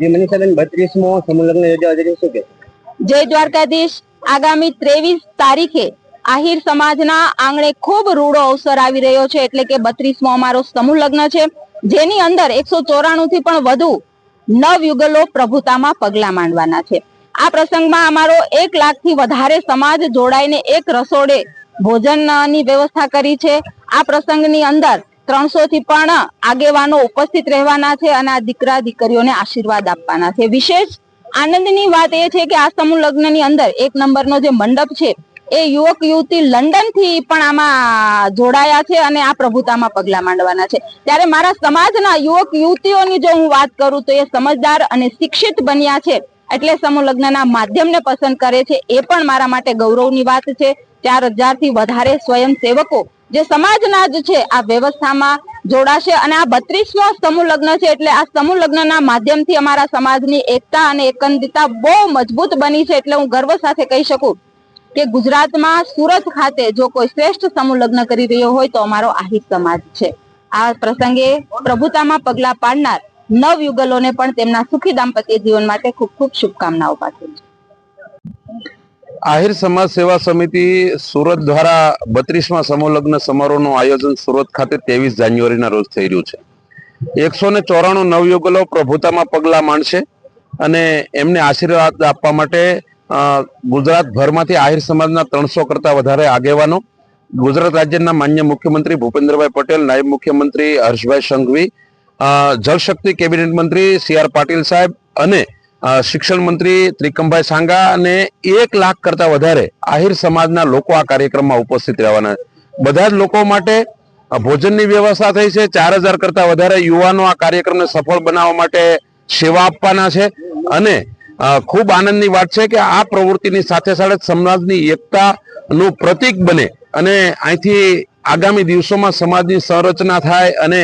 જે મનીષાબેન 32મો સમૂહ લગ્ન યોજાવા જઈ શું કે? જય દ્વારકાધીશ। આગામી 23 તારીખે આહિર સમાજના આંગણે ખૂબ રૂડો અવસર આવી રહ્યો છે, એટલે કે 32મો અમારો સમૂહ લગ્ન છે, જેની અંદર 194 થી પણ વધુ નવયુગલો પ્રભુતામાં પગલા માંડવાના છે। આ પ્રસંગમાં અમારો 1 લાખથી વધારે સમાજ જોડાઈને એક રસોડે ભોજનની વ્યવસ્થા કરી છે। આ પ્રસંગની અંદર 300 થી પણ આગેવાનો ઉપસ્થિત રહેવાના છે અને આ દીકરા દીકરીઓને આશીર્વાદ આપવાના છે। વિશેષ આનંદની વાત એ છે કે આ સમૂહ લગ્નની અંદર 1 નંબરનો જે મંડપ છે એ યુવક યુવતી લંડન થી પણ આમાં જોડાયા છે અને આ પ્રભુતામાં પગલા માંડવાના છે। ત્યારે મારા સમાજના યુવક યુવતીઓની જો હું વાત કરું તો એ સમજદાર અને શિક્ષિત બન્યા છે, એટલે સમૂહ લગ્નના માધ્યમને પસંદ કરે છે, એ પણ મારા માટે ગૌરવની વાત છે। 4000 થી વધારે સ્વયંસેવકો જે સમાજના જ છે આ વ્યવસ્થામાં જોડાશે અને આ 32મો સમૂહ લગ્ન છે, એટલે આ સમૂહ લગ્નના માધ્યમથી અમારા સમાજની એકતા અને એકંદિતા બહુ મજબૂત બની છે। એટલે હું ગર્વ સાથે કહી શકું કે ગુજરાતમાં સુરત ખાતે જો કોઈ શ્રેષ્ઠ સમૂહ લગ્ન કરી રહ્યો હોય તો અમારો આહિર સમાજ છે। આ પ્રસંગે પ્રભુતામાં પગલા પાડનાર નવયુગલોને પણ તેમના સુખી દાંપત્ય જીવન માટે ખૂબ ખૂબ શુભકામનાઓ પાઠવું છું। આહિર સમાજ સેવા સમિતિ સુરત દ્વારા 32મા સમૂહ લગ્ન સમારોહનું આયોજન સુરત ખાતે 23 જાન્યુઆરીના રોજ થઈ રહ્યું છે। 194 નવયુગલો પ્રભુતામાં પગલા માંડશે અને એમને આશીર્વાદ આપવા માટે ગુજરાત ભરમાંથી આહિર સમાજના 300 કરતા વધારે આગેવાનો, ગુજરાત રાજ્યના માન્ય મુખ્યમંત્રી ભૂપેન્દ્રભાઈ પટેલ, નાયબ મુખ્યમંત્રી હર્ષભાઈ સંઘવી, જળશક્તિ કેબિનેટ મંત્રી CR પાટીલ સાહેબ અને શિક્ષણ મંત્રી ત્રિકમભાઈ સાંગા અને 1 લાખ કરતા વધારે આહિર સમાજના લોકો આ કાર્યક્રમમાં ઉપસ્થિત રહેવાના છે। બધા જ લોકો માટે ભોજનની વ્યવસ્થા થઈ છે। 4000 કરતા વધારે યુવાનો આ કાર્યક્રમને સફળ બનાવવા માટે સેવા આપવાના છે અને ખૂબ આનંદની વાત છે કે આ પ્રવૃત્તિની સાથે સાથે સમાજની એકતાનું પ્રતીક બને અને અહીંથી આગામી દિવસોમાં સમાજની સંરચના થાય અને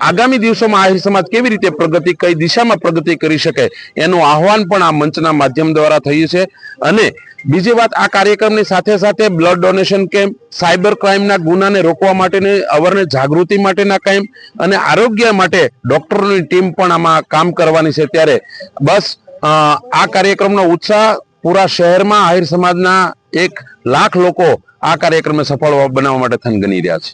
આગામી દિવસોમાં આહિર સમાજ કેવી રીતે પ્રગતિ, કઈ દિશામાં પ્રગતિ કરી શકે એનું આહવાન પણ આ મંચના માધ્યમ દ્વારા થયું છે। અને બીજી વાત, આ કાર્યક્રમની સાથે સાથે બ્લડ ડોનેશન કેમ્પ, સાયબર ક્રાઇમના ગુનાને રોકવા માટેની અવેરનેસ જાગૃતિ માટેના કેમ્પ અને આરોગ્ય માટે ડોક્ટરોની ટીમ પણ આમાં કામ કરવાની છે। ત્યારે બસ આ કાર્યક્રમનો ઉત્સાહ પૂરા શહેરમાં આહિર સમાજના 1 લાખ લોકો આ કાર્યક્રમને સફળ બનાવવા માટે થનગની રહ્યા છે।